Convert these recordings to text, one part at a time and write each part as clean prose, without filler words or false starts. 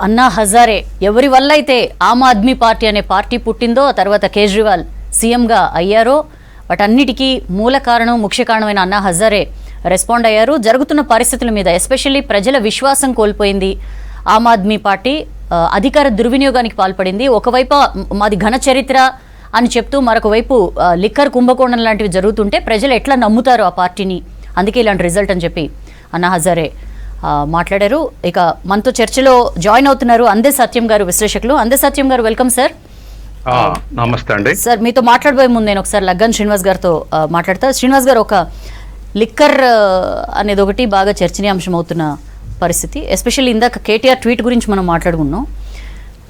అన్నా హజారే ఎవరి వల్ల అయితే ఆమ్ ఆద్మీ పార్టీ అనే పార్టీ పుట్టిందో తర్వాత కేజ్రీవాల్ సీఎంగా అయ్యారో వాటన్నిటికీ మూల కారణం ముఖ్య కారణమైన అన్నా హజారే రెస్పాండ్ అయ్యారు. జరుగుతున్న పరిస్థితుల మీద ఎస్పెషల్లీ ప్రజల విశ్వాసం కోల్పోయింది. ఆమ్ ఆద్మీ పార్టీ అధికార దుర్వినియోగానికి పాల్పడింది. ఒకవైపు మాది ఘన చరిత్ర అని చెప్తూ మరొక వైపు లిక్కర్ కుంభకోణం లాంటివి జరుగుతుంటే ప్రజలు ఎట్లా నమ్ముతారు ఆ పార్టీని, అందుకే ఇలాంటి రిజల్ట్ అని చెప్పి అన్నా హజారే మాట్లాడారు. ఇక మనతో చర్చలో జాయిన్ అవుతున్నారు అందే సత్యం గారు, విశ్లేషకులు. అందే సత్యం గారు, వెల్కమ్ సార్. నమస్తే అండి సార్. మీతో మాట్లాడబోయే ముందు నేను ఒకసారి లగ్గన్ శ్రీనివాస్ గారితో మాట్లాడతా. శ్రీనివాస్ గారు, ఒక లిక్కర్ అనేది ఒకటి బాగా చర్చనీయాంశం అవుతున్న పరిస్థితి. ఎస్పెషల్లీ ఇందాక కేటీఆర్ ట్వీట్ గురించి మనం మాట్లాడుకున్నాం.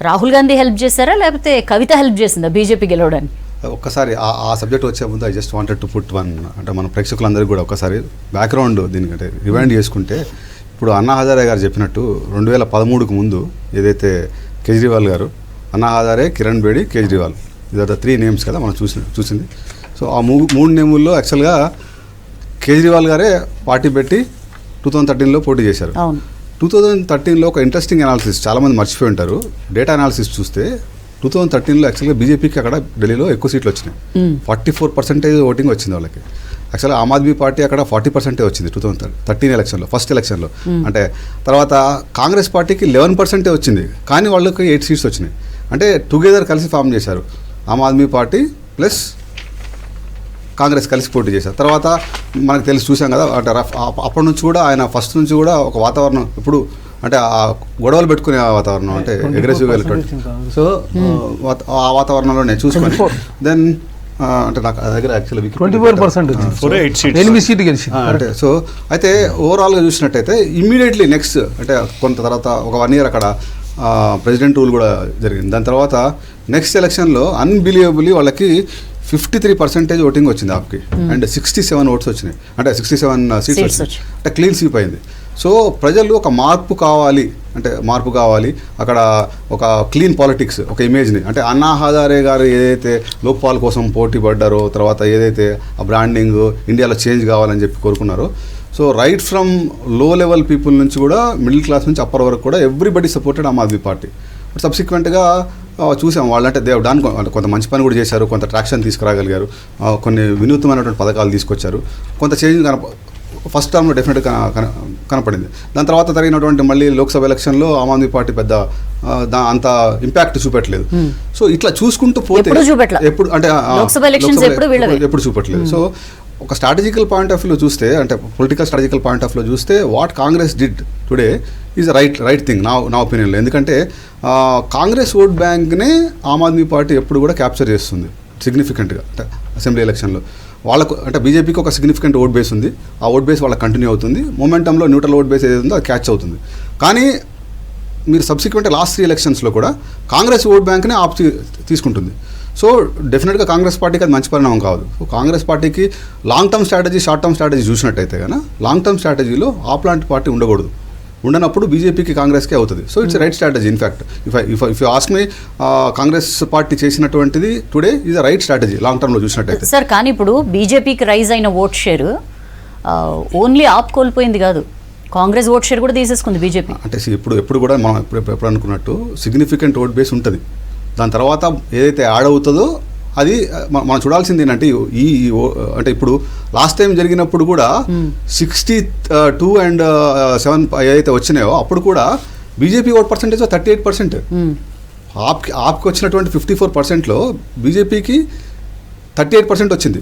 రాహుల్ గాంధీ హెల్ప్ చేశారా లేకపోతే కవిత హెల్ప్ చేసిందా బీజేపీ గెలవడానికి? ఒక్కసారి ఆ సబ్జెక్ట్ వచ్చే ముందు I just wanted to put one, అంటే మన ప్రేక్షకులందరికీ కూడా ఒకసారి బ్యాక్గ్రౌండ్ దీనికంటే రివైండ్ చేసుకుంటే, ఇప్పుడు అన్నా హజారే గారు చెప్పినట్టు 2013కు ముందు ఏదైతే కేజ్రీవాల్ గారు, అన్నా హజారే, కిరణ్ బేడి, కేజ్రీవాల్, ఇదైతే 3 నేమ్స్ కదా మనం చూసింది. సో ఆ 3 నేముల్లో యాక్చువల్గా కేజ్రీవాల్ గారే పార్టీ పెట్టి 2013లో పోటీ చేశారు. 2013లో ఒక ఇంట్రెస్టింగ్ అనాలిసిస్ చాలామంది మర్చిపోయి ఉంటారు. డేటా అనాలిసిస్ చూస్తే 2013లో యాక్చువల్గా బీజేపీకి అక్కడ ఢిల్లీలో ఎక్కువ సీట్లు వచ్చినాయి. 44% ఓటింగ్ వచ్చింది వాళ్ళకి. యాక్చువల్గా ఆమ్ ఆద్మీ పార్టీ అక్కడ 40% వచ్చింది 2013 ఎలక్షన్లో, ఫస్ట్ ఎలక్షన్లో. అంటే తర్వాత కాంగ్రెస్ పార్టీకి 11% వచ్చింది, కానీ వాళ్ళకి 8 సీట్స్ వచ్చినాయి. అంటే టుగెదర్ కలిసి ఫామ్ చేశారు. ఆమ్ ఆద్మీ పార్టీ ప్లస్ కాంగ్రెస్ కలిసి పోటీ చేశారు. తర్వాత మనకు తెలిసి చూసాం కదా, అంటే అప్పటి నుంచి కూడా ఆయన ఫస్ట్ నుంచి కూడా ఒక వాతావరణం, ఇప్పుడు అంటే ఆ గొడవలు పెట్టుకునే వాతావరణం, అంటే అగ్రెసివ్గా వెళ్ళేటువంటి, సో ఆ వాతావరణంలో నేను చూసుకొని దెన్ అంటే నాకు దగ్గర యాక్చువల్లీ 24% అంటే సో అయితే ఓవరాల్గా చూసినట్టయితే ఇమ్మీడియట్లీ నెక్స్ట్ అంటే కొంత తర్వాత ఒక 1 year అక్కడ ప్రెసిడెంట్ రూల్ కూడా జరిగింది. దాని తర్వాత నెక్స్ట్ ఎలక్షన్లో అన్బిలీవబుల్లీ వాళ్ళకి 53% ఓటింగ్ వచ్చింది ఆప్కి, అండ్ 67 ఓట్స్ వచ్చినాయి, అంటే 67 సీట్స్ వచ్చినాయి, అంటే క్లీన్ స్వీప్ అయింది. సో ప్రజలు ఒక మార్పు కావాలి, అంటే మార్పు కావాలి, అక్కడ ఒక క్లీన్ పాలిటిక్స్, ఒక ఇమేజ్ని, అంటే అన్నా హజారే గారు ఏదైతే లోక్పాల్ కోసం పోటీ పడ్డారో, తర్వాత ఏదైతే ఆ బ్రాండింగ్ ఇండియాలో చేంజ్ కావాలని చెప్పి కోరుకున్నారో, so right from low level people నుంచి కూడా మిడిల్ క్లాస్ నుంచి అప్పర్ వరకు కూడా everybody supported Aam Aadmi Party. But సబ్సిక్వెంట్గా చూసాం వాళ్ళంటే దేవ్ డాన్ కొంత మంచి పని కూడా చేశారు, కొంత ట్రాక్షన్ తీసుకురాగలిగారు, కొన్ని వినూత్నమైనటువంటి పథకాలు తీసుకొచ్చారు, కొంత చేంజ్ ఫస్ట్ టర్మ్లో డెఫినెట్గా కనపడింది. దాని తర్వాత జరిగినటువంటి మళ్ళీ లోక్సభ ఎలక్షన్లో ఆమ్ ఆద్మీ పార్టీ పెద్ద అంత ఇంపాక్ట్ చూపెట్టలేదు. సో ఇట్లా చూసుకుంటూ పోతే ఎప్పుడు అంటే ఎప్పుడు చూపెట్టలేదు. సో ఒక స్ట్రాటజికల్ పాయింట్ ఆఫ్ వ్యూలో చూస్తే, అంటే పొలిటికల్ స్ట్రాటజికల్ పాయింట్ ఆఫ్ వ్యూలో చూస్తే, what Congress did today is right thing నా ఒపీనియన్లో. ఎందుకంటే కాంగ్రెస్ ఓట్ బ్యాంక్నే ఆమ్ ఆద్మీ పార్టీ ఎప్పుడు కూడా క్యాప్చర్ చేస్తుంది సిగ్నిఫికెంట్గా. అంటే అసెంబ్లీ ఎలక్షన్లో వాళ్ళకు, అంటే బీజేపీకి ఒక సిగ్నిఫికెంట్ ఓట్ బేస్ ఉంది, ఆ ఓట్ బేస్ వాళ్ళకి కంటిన్యూ అవుతుంది. మొమెంటంలో న్యూట్రల్ ఓట్ బేస్ ఏదైతే ఉందో అది క్యాచ్ అవుతుంది. కానీ మీరు సబ్సిక్వెంట్ లాస్ట్ 3 ఎలక్షన్స్లో కూడా కాంగ్రెస్ ఓట్ బ్యాంక్నే తీసుకుంటుంది. సో డెఫినెట్గా కాంగ్రెస్ పార్టీకి అది మంచి పరిణామం కాదు. సో కాంగ్రెస్ పార్టీకి long term strategy, short term strategy చూసినట్టయితే కన్నా లాంగ్ టర్మ్ స్ట్రాటజీలో లాంటి పార్టీ ఉండకూడదు. ఉండనప్పుడు బీజేపీకి కాంగ్రెస్కే అవుతుంది. So it's right strategy. In fact if you ask me, Congress party చేసినటువంటిది today is a right strategy long టర్మ్లో చూసినట్టయితే. సార్, కానీ ఇప్పుడు బీజేపీకి రైజ్ అయిన ఓట్ షేర్ ఓన్లీ ఆప్ కోల్పోయింది కాదు, కాంగ్రెస్ ఓట్ షేర్ కూడా తీసేసుకుంది బీజేపీ. అంటే ఎప్పుడు కూడా మనం ఎప్పుడు అనుకున్నట్టు సిగ్నిఫికెంట్ ఓట్ బేస్ ఉంటుంది. దాని తర్వాత ఏదైతే యాడ్ అవుతుందో అది మనం చూడాల్సింది ఏంటంటే, అంటే ఇప్పుడు లాస్ట్ టైం జరిగినప్పుడు కూడా 62 and 7 ఏదైతే వచ్చినాయో అప్పుడు కూడా బీజేపీ ఓట్ పర్సెంటేజ్ 38%. ఆప్కి వచ్చినటువంటి 54%లో బీజేపీకి 38% వచ్చింది.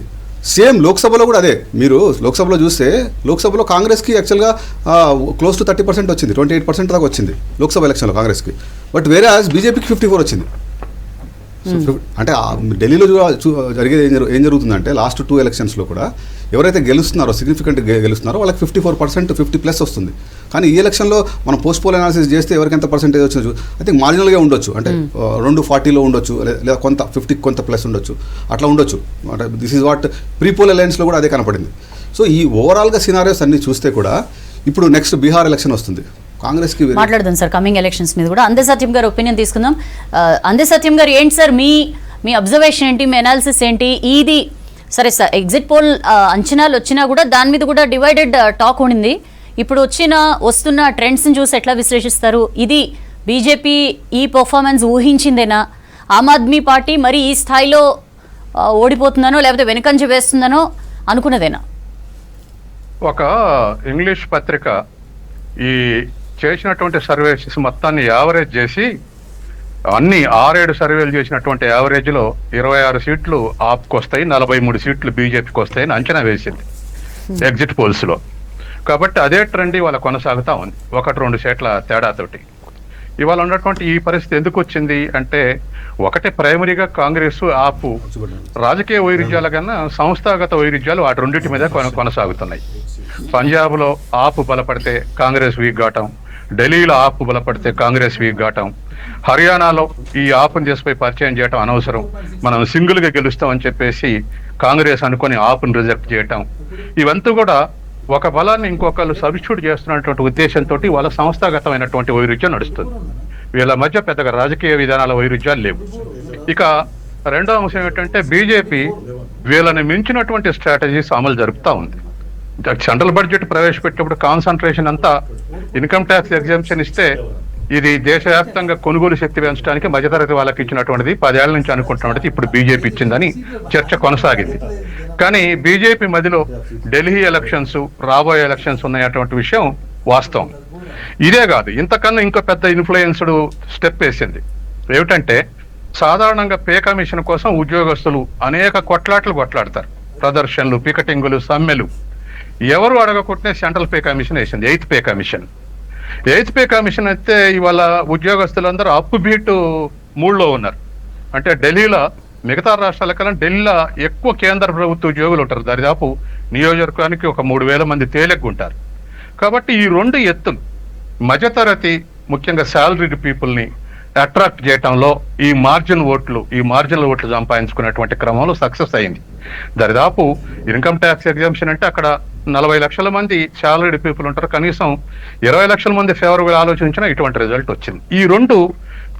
సేమ్ లోక్సభలో కూడా అదే. మీరు లోక్సభలో చూస్తే లోక్సభలో కాంగ్రెస్కి యాక్చువల్గా క్లోజ్ టు 30% వచ్చింది, 28% దాకా వచ్చింది లోక్సభ ఎలక్షన్లో కాంగ్రెస్కి. బట్ వేరే బీజేపీకి 54 వచ్చింది. అంటే ఢిల్లీలో జరిగేది ఏం జరుగుతుందంటే, లాస్ట్ 2 ఎలక్షన్స్లో కూడా ఎవరైతే గెలుస్తున్నారో, సిగ్నిఫికెంట్ గెలుస్తున్నారో వాళ్ళకి 54%, 50+ వస్తుంది. కానీ ఈ ఎలక్షన్లో మనం పోస్ట్ పోల్ అనాలిసిస్ చేస్తే ఎవరికి ఎంత పర్సెంటేజ్ వచ్చిందో ఐ థింక్ మార్జినల్గా ఉండొచ్చు, అంటే 240లో ఉండొచ్చు, లేదా కొంత 50 కొంత ప్లస్ ఉండొచ్చు, అట్లా ఉండొచ్చు. అంటే this is what pre poll అలయన్స్లో కూడా అదే కనపడింది. సో ఈ ఓవరాల్గా సినారియోస్ అన్ని చూస్తే కూడా ఇప్పుడు నెక్స్ట్ బీహార్ ఎలక్షన్ వస్తుంది. కాంగ్రెస్కి మాట్లాడదాం సార్ కమింగ్ ఎలక్షన్స్ మీద కూడా. అందే సత్యం గారు ఒపీనియన్ తీసుకుందాం. అందే సత్యం గారు, ఏంటి సార్ మీ అబ్జర్వేషన్ ఏంటి, మీ అనాలిసిస్ ఏంటి? ఇది సరే సార్, ఎగ్జిట్ పోల్ అంచనాలు వచ్చినా కూడా దాని మీద కూడా డివైడెడ్ టాక్ ఉండింది. ఇప్పుడు వస్తున్న ట్రెండ్స్ని చూసి ఎట్లా విశ్లేషిస్తారు? ఇది బీజేపీ ఈ పర్ఫార్మెన్స్ ఊహించిందేనా? ఆమ్ ఆద్మీ పార్టీ మరి ఈ స్థాయిలో ఓడిపోతుందనో లేకపోతే వెనుకంజ వేస్తుందనో అనుకున్నదేనా? ఒక ఇంగ్లీష్ పత్రిక ఈ చేసినటువంటి సర్వేస్ మొత్తాన్ని యావరేజ్ చేసి అన్ని 6-7 సర్వేలు చేసినటువంటి యావరేజ్లో 26 సీట్లు ఆప్కి వస్తాయి, 43 సీట్లు బీజేపీకి వస్తాయని అంచనా వేసింది ఎగ్జిట్ పోల్స్లో. కాబట్టి అదే ట్రెండ్ ఇవాళ కొనసాగుతూ ఉంది, 1-2 సీట్ల తేడాతోటి. ఇవాళ ఉన్నటువంటి ఈ పరిస్థితి ఎందుకు వచ్చింది అంటే, ఒకటి ప్రైమరీగా కాంగ్రెస్ ఆపు రాజకీయ వైరుధ్యాల కన్నా సంస్థాగత వైరుధ్యాలు వాటి రెండింటి మీద కొనసాగుతున్నాయి. పంజాబ్లో ఆపు బలపడితే కాంగ్రెస్ వీక్ కావటం, ఢిల్లీలో ఆపు బలపడితే కాంగ్రెస్ వీక్ కావటం, హర్యానాలో ఈ ఆపుని చేసిపోయి పరిచయం చేయటం అనవసరం, మనం సింగిల్గా గెలుస్తామని చెప్పేసి కాంగ్రెస్ అనుకొని ఆపుని రిజెక్ట్ చేయటం, ఇవంతా కూడా ఒక బలాన్ని ఇంకొకళ్ళు సబ్స్టిట్యూట్ చేస్తున్నటువంటి ఉద్దేశంతో వాళ్ళ సంస్థాగతమైనటువంటి వైరుధ్యం నడుస్తుంది. వీళ్ళ మధ్య పెద్దగా రాజకీయ విధానాల వైరుధ్యాలు లేవు. ఇక రెండో అంశం ఏంటంటే, బీజేపీ వీళ్ళని మించినటువంటి స్ట్రాటజీస్ అమలు జరుపుతూ ఉంది. సెంట్రల్ బడ్జెట్ ప్రవేశపెట్టినప్పుడు కాన్సన్ట్రేషన్ అంతా ఇన్కమ్ ట్యాక్స్ ఎగ్జామ్షన్ ఇస్తే ఇది దేశవ్యాప్తంగా కొనుగోలు శక్తి పెంచడానికి మధ్యతరగతి వాళ్ళకి ఇచ్చినటువంటిది 10 ఏళ్ల నుంచి అనుకుంటున్నది ఇప్పుడు బీజేపీ ఇచ్చిందని చర్చ కొనసాగింది. కానీ బీజేపీ మధ్యలో ఢిల్లీ ఎలక్షన్స్, రాబోయే ఎలక్షన్స్ ఉన్నాయటువంటి విషయం వాస్తవం. ఇదే కాదు, ఇంతకన్నా ఇంకో పెద్ద ఇన్ఫ్లుయెన్స్డ్ స్టెప్ వేసింది. ఏమిటంటే, సాధారణంగా పే కమిషన్ కోసం ఉద్యోగస్తులు అనేక కొట్లాడతారు, ప్రదర్శనలు, పికెటింగులు, సమ్మెలు. ఎవరు అడగకుంటే సెంట్రల్ పే కమిషన్ వేసింది, 8th pay commission. 8th pay commission అయితే ఇవాళ ఉద్యోగస్తులందరూ అప్ బీట్ మూడ్లో ఉన్నారు. అంటే ఢిల్లీలో మిగతా రాష్ట్రాల కన్నా ఢిల్లీలో ఎక్కువ కేంద్ర ప్రభుత్వ ఉద్యోగులు ఉంటారు, దరిదాపు నియోజకవర్గానికి ఒక 3000 మంది తేలిగ్గా ఉంటారు. కాబట్టి ఈ రెండు ఎత్తులు మధ్యతరగతి, ముఖ్యంగా శాలరీడ్ పీపుల్ని అట్రాక్ట్ చేయటంలో ఈ మార్జినల్ ఓట్లు సంపాదించుకునేటువంటి క్రమంలో సక్సెస్ అయింది. దరిదాపు ఇన్కమ్ ట్యాక్స్ ఎగ్జామ్షన్ అంటే అక్కడ 40 లక్షల మంది శాలరీడ్ పీపుల్ ఉంటారు, కనీసం 20 లక్షల మంది ఫేవరబుల్ ఆలోచించినా ఇటువంటి రిజల్ట్ వచ్చింది. ఈ రెండు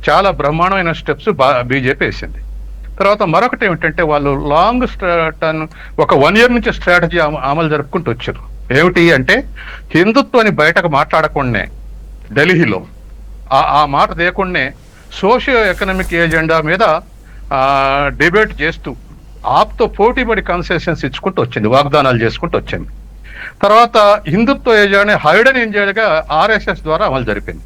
చాలా బ్రహ్మాండమైన స్టెప్స్ బీజేపీ వేసింది. తర్వాత మరొకటి ఏమిటంటే, వాళ్ళు లాంగ్ టర్మ్ ఒక 1 year నుంచి స్ట్రాటజీ అమలు జరుపుకుంటూ వచ్చారు. ఏమిటి అంటే, హిందుత్వాన్ని బయటకు మాట్లాడకుండానే ఢిల్లీలో ఆ మాట లేకుండానే సోషియో ఎకనామిక్ ఏజెండా మీద డిబేట్ చేస్తూ ఆప్తో పోటీపడి కన్సెషన్స్ ఇచ్చుకుంటూ వచ్చింది, వాగ్దానాలు చేసుకుంటూ వచ్చింది. తర్వాత హిందుత్వ ఏజెండా హైడెన్ ఏజెండాగా ఆర్ఎస్ఎస్ ద్వారా అమలు జరిపింది.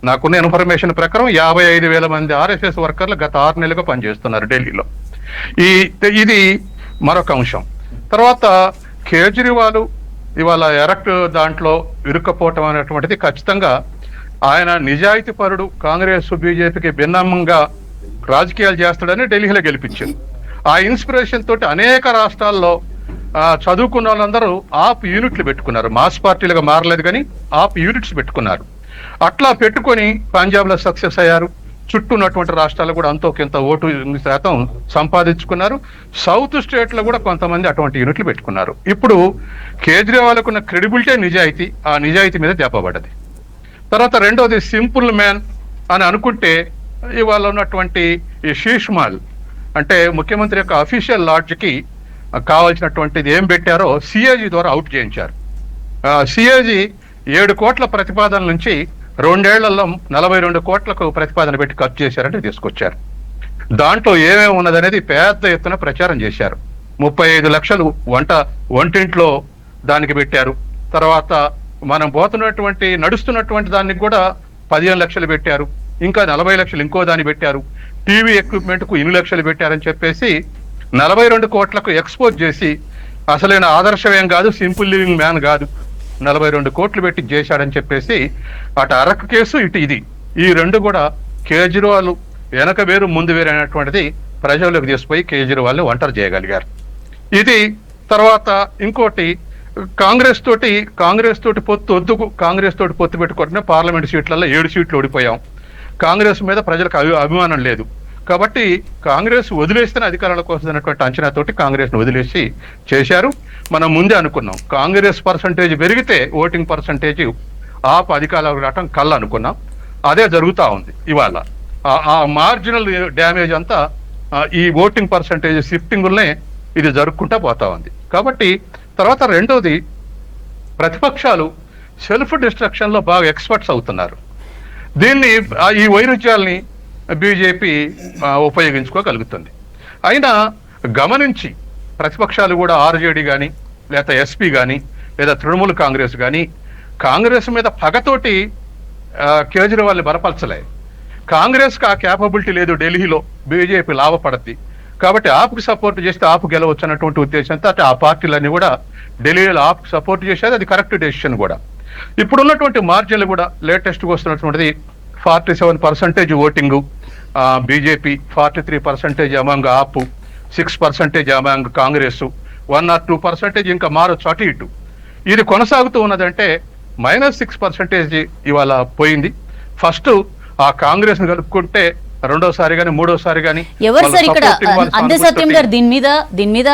నాకున్న ఇన్ఫర్మేషన్ ప్రకారం 55,000 మంది ఆర్ఎస్ఎస్ వర్కర్లు గత 6 నెలలుగా పనిచేస్తున్నారు ఢిల్లీలో. ఇది మరొక అంశం. తర్వాత కేజ్రీవాల్ ఇవాళ ఎరక్ట్ దాంట్లో ఇరుక్కపోవటం అనేటువంటిది ఖచ్చితంగా ఆయన నిజాయితీ పరుడు, కాంగ్రెస్ బీజేపీకి భిన్నంగా రాజకీయాలు చేస్తాడని ఢిల్లీలో గెలిపించింది. ఆ ఇన్స్పిరేషన్ తోటి అనేక రాష్ట్రాల్లో చదువుకున్న వాళ్ళందరూ ఆప్ యూనిట్లు పెట్టుకున్నారు. మాస్ పార్టీలుగా మారలేదు కానీ ఆప్ యూనిట్స్ పెట్టుకున్నారు. అట్లా పెట్టుకొని పంజాబ్లో సక్సెస్ అయ్యారు. చుట్టూ ఉన్నటువంటి రాష్ట్రాల్లో కూడా అంతో కొంత ఓటు శాతం సంపాదించుకున్నారు. సౌత్ స్టేట్లో కూడా కొంతమంది అటువంటి యూనిట్లు పెట్టుకున్నారు. ఇప్పుడు కేజ్రీవాల్కున్న క్రెడిబిలిటీ నిజాయితీ, ఆ నిజాయితీ మీద దెబ్బపడ్డది. తర్వాత రెండోది సింపుల్ మ్యాన్ అని అనుకుంటే, ఇవాళ ఉన్నటువంటి ఈ శీష్ మహల్ అంటే ముఖ్యమంత్రి యొక్క అఫీషియల్ లాడ్జ్కి కావాల్సినటువంటిది ఏం పెట్టారో సిఏజీ ద్వారా అవుట్ చేయించారు. సిఏజీ 7 కోట్ల ప్రతిపాదన నుంచి 2 ఏళ్లలో 42 కోట్లకు ప్రతిపాదన పెట్టి ఖర్చు చేశారంటే తీసుకొచ్చారు. దాంట్లో ఏమేమి ఉన్నదనేది పెద్ద ఎత్తున ప్రచారం చేశారు. 35 లక్షలు వంటింట్లో దానికి పెట్టారు. తర్వాత మనం నడుస్తున్నటువంటి దానికి కూడా 15 లక్షలు పెట్టారు. ఇంకా 40 లక్షలు ఇంకో దాన్ని పెట్టారు. టీవీ ఎక్విప్మెంట్కు 2 లక్షలు పెట్టారని చెప్పేసి 42 కోట్లకు ఎక్స్పోజ్ చేసి, అసలైన ఆదర్శమేం కాదు, సింపుల్ లివింగ్ మ్యాన్ కాదు, 42 కోట్లు పెట్టి చేశాడని చెప్పేసి అటు అరకు కేసు, ఇటు ఇది, ఈ రెండు కూడా కేజ్రీవాల్ వెనక వేరు ముందు వేరు అనేటువంటిది ప్రజల్లోకి తీసుకుపోయి కేజ్రీవాల్ని ఒంటరి చేయగలిగారు. ఇది తర్వాత ఇంకోటి, కాంగ్రెస్ తోటి పొత్తు పెట్టుకుంటే పార్లమెంట్ సీట్లలో 7 సీట్లు ఓడిపోయాం. కాంగ్రెస్ మీద ప్రజలకు అభిమానం లేదు కాబట్టి కాంగ్రెస్ వదిలేస్తేనే అధికారంలోకి వస్తున్నటువంటి అంచనాతోటి కాంగ్రెస్ను వదిలేసి చేశారు. మనం ముందే అనుకున్నాం, కాంగ్రెస్ పర్సంటేజ్ పెరిగితే ఓటింగ్ పర్సంటేజ్ ఆప్ అధికారంలోకి రావటం కళ్ళు అనుకున్నాం. అదే జరుగుతూ ఉంది. ఇవాళ ఆ మార్జినల్ డ్యామేజ్ అంతా ఈ ఓటింగ్ పర్సంటేజ్ షిఫ్టింగ్లనే ఇది జరుపుకుంటూ పోతా ఉంది. కాబట్టి తర్వాత రెండోది, ప్రతిపక్షాలు సెల్ఫ్ డిస్ట్రక్షన్లో బాగా ఎక్స్పర్ట్స్ అవుతున్నారు. దీన్ని ఈ వైరుధ్యాల్ని బీజేపీ ఉపయోగించుకోగలుగుతుంది. అయినా గమనించి ప్రతిపక్షాలు కూడా ఆర్జేడీ కానీ లేదా ఎస్పీ కానీ లేదా తృణమూల్ కాంగ్రెస్ కానీ కాంగ్రెస్ మీద పగతోటి కేజ్రీవాల్ని బలపరచలే. కాంగ్రెస్కి ఆ క్యాపబిలిటీ లేదు, ఢిల్లీలో బీజేపీ లాభపడద్ది కాబట్టి ఆప్కి సపోర్ట్ చేస్తే ఆపు గెలవచ్చు అన్నటువంటి ఉద్దేశంతో అటు ఆ పార్టీలన్నీ కూడా ఢిల్లీలో ఆప్కి సపోర్ట్ చేసేది, అది కరెక్ట్ డెసిషన్ కూడా. ఇప్పుడున్నటువంటి మార్జిన్లు కూడా లేటెస్ట్గా వస్తున్నటువంటిది 47% ఓటింగు బీజేపీ, 43% అమంగ్ ఆపు, 6% అమంగ్ కాంగ్రెస్, 1 or 2% ఇంకా మారొచ్చు అటు ఇటు. ఇది కొనసాగుతూ ఉన్నదంటే -6% ఇవాళ పోయింది. ఫస్ట్ ఆ కాంగ్రెస్ ని కలుపుకుంటే రెండోసారి కానీ మూడోసారి కానీ ఎవరు సార్ ఇక్కడ అందే సత్యం గారు దీని మీద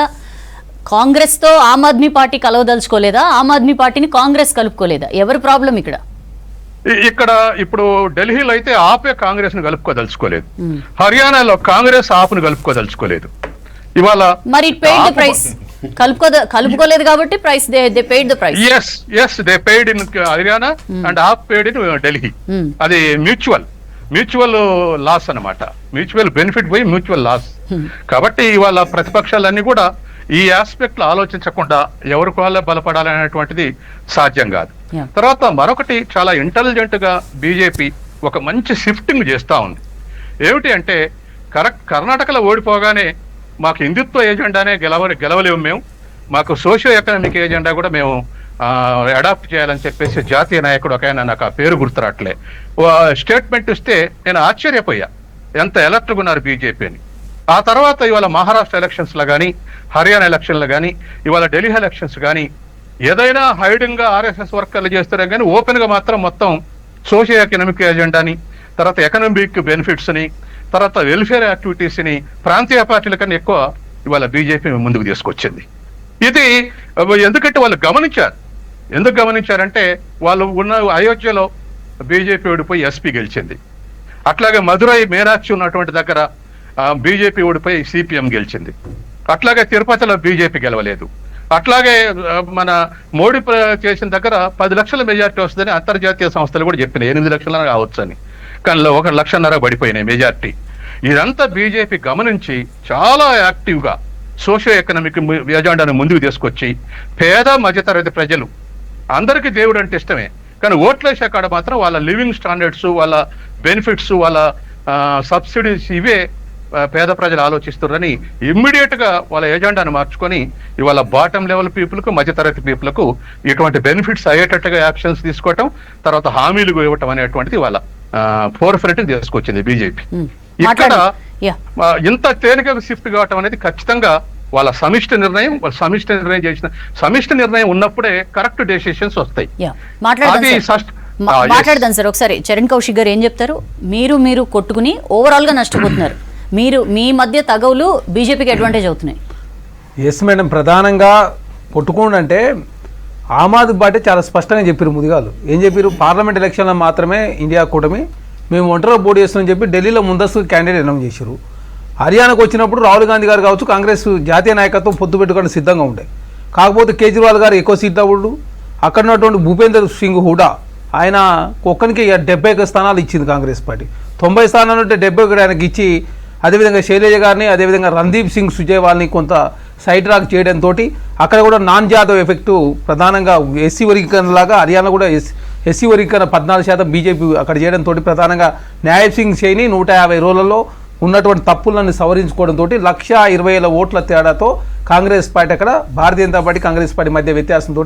కాంగ్రెస్ తో ఆమ్ ఆద్మీ పార్టీ కలవదలుచుకోలేదా, ఆమ్ ఆద్మీ పార్టీని కాంగ్రెస్ కలుపుకోలేదా? ఎవరు ప్రాబ్లం ఇక్కడ? ఇక్కడ ఇప్పుడు ఢిల్లీలో అయితే ఆపే కాంగ్రెస్ ను కలుపుకోదలుచుకోలేదు, హర్యానాలో కాంగ్రెస్ ఆపును కలుపుకోదలుచుకోలేదు. ఇవాళ మరి ప్రైస్ కలుపుకోలేదు కాబట్టి price they paid the price. yes they paid in Haryana and AAP paid in Delhi. అది మ్యూచువల్ లాస్ అన్నమాట, మ్యూచువల్ బెనిఫిట్ పోయి మ్యూచువల్ లాస్. కాబట్టి ఇవాళ ప్రతిపక్షాలన్నీ కూడా ఈ ఆస్పెక్ట్ లో ఆలోచించకుండా ఎవరికి వాళ్ళే బలపడాలనేటువంటిది సాధ్యం కాదు. తర్వాత మరొకటి చాలా ఇంటెలిజెంట్ గా బీజేపీ ఒక మంచి షిఫ్టింగ్ చేస్తా ఉంది. ఏమిటి అంటే కర్ణాటకలో ఓడిపోగానే మాకు హిందుత్వ ఏజెండానే గెలవలేము మేము, మాకు సోషియో ఎకనామిక్ ఏజెండా కూడా మేము అడాప్ట్ చేయాలని చెప్పేసి జాతీయ నాయకుడు ఒక ఆయన, నాకు ఆ పేరు గుర్తురాట్లే, స్టేట్మెంట్ ఇస్తే నేను ఆశ్చర్యపోయా ఎంత ఎలర్ట్గా ఉన్నారు బీజేపీని. ఆ తర్వాత ఇవాళ మహారాష్ట్ర ఎలక్షన్స్ లో కానీ, హర్యానా ఎలక్షన్లు కానీ, ఇవాళ ఢిల్లీ ఎలక్షన్స్ కానీ ఏదైనా హైడింగ్ గా ఆర్ఎస్ఎస్ వర్కర్లు చేస్తారే కానీ ఓపెన్ గా మాత్రం మొత్తం సోషియో ఎకనామిక్ ఎజెండాని, తర్వాత ఎకనామిక్ బెనిఫిట్స్ ని, తర్వాత వెల్ఫేర్ యాక్టివిటీస్ ని ప్రాంతీయ పార్టీల కన్నా ఎక్కువ ఇవాళ బీజేపీ ముందుకు తీసుకొచ్చింది. ఇది ఎందుకంటే వాళ్ళు ఎందుకు గమనించారంటే వాళ్ళు ఉన్న అయోధ్యలో బీజేపీ ఓడిపోయి ఎస్పీ గెలిచింది, అట్లాగే మధురై మీనాక్షి ఉన్నటువంటి దగ్గర బీజేపీ ఓడిపోయి సిపిఎం గెలిచింది, అట్లాగే తిరుపతిలో బీజేపీ గెలవలేదు, అట్లాగే మన మోడీ చేసిన దగ్గర 10 లక్షల మెజార్టీ వస్తుందని అంతర్జాతీయ సంస్థలు కూడా చెప్పినాయి, 8 లక్షల కావచ్చు అని, కానీ 1.5 లక్షన్నర పడిపోయినాయి మెజార్టీ. ఇదంతా బీజేపీ గమనించి చాలా యాక్టివ్గా సోషియో ఎకనామిక్ ఎజెండాను ముందుకు తీసుకొచ్చి పేద మధ్యతరగతి ప్రజలు అందరికీ దేవుడు అంటే ఇష్టమే, కానీ ఓట్లేసే కాడ మాత్రం వాళ్ళ లివింగ్ స్టాండర్డ్స్, వాళ్ళ బెనిఫిట్స్, వాళ్ళ సబ్సిడీస్ ఇవే పేద ప్రజలు ఆలోచిస్తున్నారని ఇమ్మీడియట్ గా వాళ్ళ ఎజెండాను మార్చుకొని ఇవాళ బాటమ్ లెవెల్ పీపుల్కు, మధ్యతరగతి పీపుల్కు ఇటువంటి బెనిఫిట్స్ అయ్యేటట్టుగా యాక్షన్స్ తీసుకోవటం, తర్వాత హామీలు ఇవ్వటం అనేటువంటిది వాళ్ళ ఫోర్ ఫ్రంట్ తీసుకొచ్చింది బీజేపీ. ఇక్కడ ఇంత తేలికగా షిఫ్ట్ కావటం అనేది ఖచ్చితంగా వాళ్ళ సమిష్టి నిర్ణయం, సమిష్టి నిర్ణయం ఉన్నప్పుడే కరెక్ట్ డెసిషన్స్ వస్తాయి. మాట్లాడదాం సార్ ఒకసారి. చరణ్ కౌశిక్ గారు ఏం చెప్తారు? మీరు కొట్టుకుని ఓవరాల్ గా నష్టపోతున్నారు, మీ మధ్య తగవులు బీజేపీకి అడ్వాంటేజ్ అవుతున్నాయి. ఎస్ మేడం, ప్రధానంగా కొట్టుకోండి ఆమ్ ఆద్మీ పార్టీ చాలా స్పష్టంగా చెప్పారు. ముదిగాలు ఏం చెప్పారు? పార్లమెంట్ ఎలక్షన్లో మాత్రమే ఇండియా కూటమి మేము ఒంటరిగా పోటీ చేస్తామని చెప్పి ఢిల్లీలో ముందస్తు క్యాండిడేట్ అనౌన్స్ చేశారు. హర్యానాకు వచ్చినప్పుడు రాహుల్ గాంధీ గారు కావచ్చు, కాంగ్రెస్ జాతీయ నాయకత్వం పొత్తు పెట్టుకోవడం సిద్ధంగా ఉండే. కాకపోతే కేజ్రీవాల్ గారు ఎక్కువ సీట్లు అవ్వడు, అక్కడ ఉన్నటువంటి భూపేందర్ సింగ్ హూడా ఆయన ఒక్కరికి 71 స్థానాలు ఇచ్చింది కాంగ్రెస్ పార్టీ. 90 స్థానాలు ఉంటే 71 ఆయనకి ఇచ్చి, అదేవిధంగా శైలజ గారిని, అదేవిధంగా రణదీప్ సింగ్ సుర్జేవాల్ని కొంత సైడ్ ట్రాక్ చేయడంతో అక్కడ కూడా నాన్ జాదవ్ ఎఫెక్టు ప్రధానంగా ఎస్సీ వర్గీకరణలాగా హర్యానా కూడా ఎస్సీ వర్గీకరణ 14% బీజేపీ అక్కడ చేయడంతో ప్రధానంగా న్యాయబ్ సింగ్ సైని 150 రోజులలో ఉన్నటువంటి తప్పులను సవరించుకోవడంతో 1,20,000 ఓట్ల తేడాతో కాంగ్రెస్ పార్టీ అక్కడ భారతీయ జనతా పార్టీ కాంగ్రెస్ పార్టీ మధ్య వ్యత్యాసంతో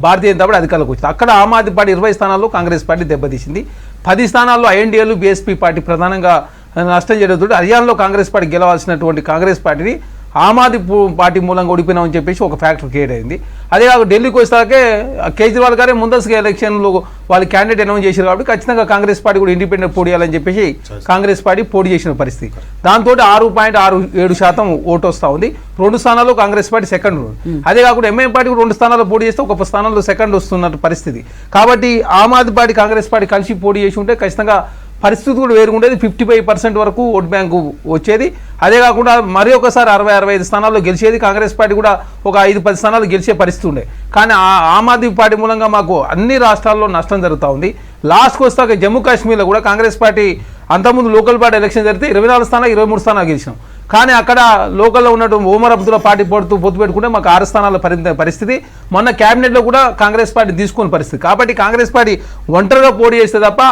భారతీయ జనతా పార్టీ అధికారంలోకి వచ్చింది. అక్కడ ఆమ్ ఆద్మీ పార్టీ 20 స్థానాల్లో కాంగ్రెస్ పార్టీ దెబ్బతీసింది. 10 స్థానాల్లో ఐఎన్డీఏలు బీఎస్పీ పార్టీ ప్రధానంగా నష్టం చేయడంతో హర్యానాలో కాంగ్రెస్ పార్టీ గెలవాల్సినటువంటి కాంగ్రెస్ పార్టీని ఆమ్ ఆద్మీ పార్టీ మూలంగా ఓడిపోయినామని చెప్పేసి ఒక ఫ్యాక్టర్ క్రియేట్ అయింది. అదే కాక ఢిల్లీకి వచ్చేసాకే కేజ్రీవాల్ గారే ముందస్తుగా ఎలక్షన్లో వాళ్ళు క్యాండిడేట్ అనౌన్స్ చేశారు కాబట్టి ఖచ్చితంగా కాంగ్రెస్ పార్టీ కూడా ఇండిపెండెంట్ పోటీ చేయాలని చెప్పేసి కాంగ్రెస్ పార్టీ పోటీ చేసిన పరిస్థితి. దాంతో 6.67% ఓటు వస్తూ ఉంది. 2 స్థానాల్లో కాంగ్రెస్ పార్టీ సెకండ్. అదే కాకుండా ఎంఐఎం పార్టీ 2 స్థానాల్లో పోటీ చేస్తే ఒక స్థానంలో సెకండ్ వస్తున్న పరిస్థితి. కాబట్టి ఆమ్ ఆద్మీ పార్టీ కాంగ్రెస్ పార్టీ కలిసి పోటీ చేసి ఉంటే ఖచ్చితంగా పరిస్థితి కూడా వేరుగుండేది. 55% వరకు ఓట్ బ్యాంకు వచ్చేది. అదే కాకుండా మరి ఒకసారి 60-65 స్థానాల్లో గెలిచేది. కాంగ్రెస్ పార్టీ కూడా ఒక 5-10 స్థానాలు గెలిచే పరిస్థితి ఉండే. కానీ ఆమ్ ఆద్మీ పార్టీ మూలంగా మాకు అన్ని రాష్ట్రాల్లో నష్టం జరుగుతూ ఉంది. లాస్ట్కి వస్తాక జమ్మూ కాశ్మీర్లో కూడా కాంగ్రెస్ పార్టీ అంతకుముందు లోకల్ బాడీ ఎలక్షన్ జరిగితే 24 స్థానాలు 23 స్థానాలు గెలిచినాం. కానీ అక్కడ లోకల్లో ఉన్నటువంటి ఓమర్ అబ్దుల్లా పార్టీ పొత్తు పెట్టుకుంటే మాకు 6 స్థానాల పరిస్థితి. మొన్న క్యాబినెట్లో కూడా కాంగ్రెస్ పార్టీ తీసుకున్న పరిస్థితి. కాబట్టి కాంగ్రెస్ పార్టీ ఒంటరిగా పోటీ చేస్తే తప్ప